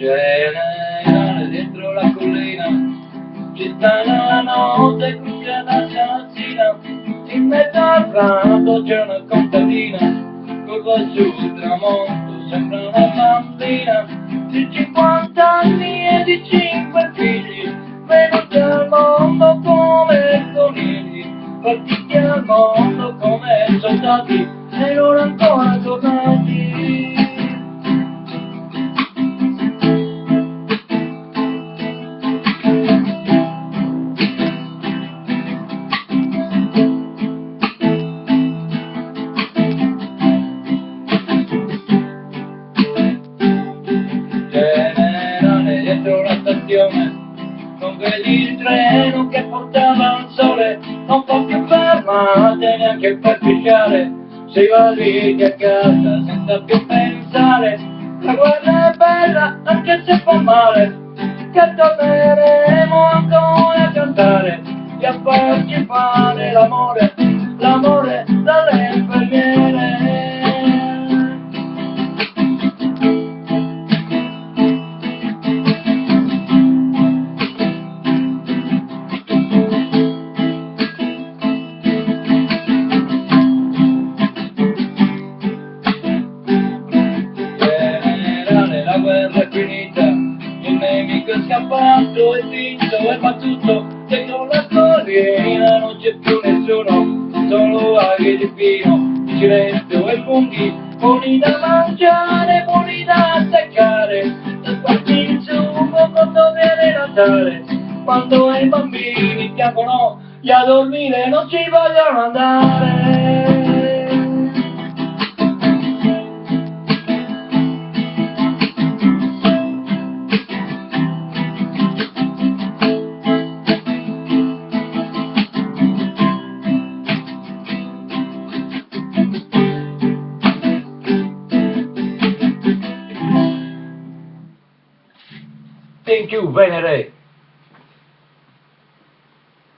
Generale dentro la collina, ci sta la notte crociata assassina, in mezzo al prato c'è una contadina, col bacio il tramonto sembra una bambina, di 50 anni e di 5 figli, venuti al mondo come conigli, partiti al mondo come soldati, e non ancora tornati. Generale dietro la stazione, non vedi il treno che portava al sole, non fa più fermate neanche per pisciare, sei valiti a casa senza più pensare, la guerra è bella anche se fa male, che torneremo ancora a cantare e a farci fare l'amore, l'amore dalle infermiere. La guerra è finita, il nemico è scappato, è vinto, è battuto, dentro la collina non c'è più nessuno, solo aghi di pino, cilento e funghi, buoni da mangiare, buoni da seccare, da farti il sugo quando viene Natale, quando i bambini piangono, e a dormire non ci vogliono andare. Thank you, Venere.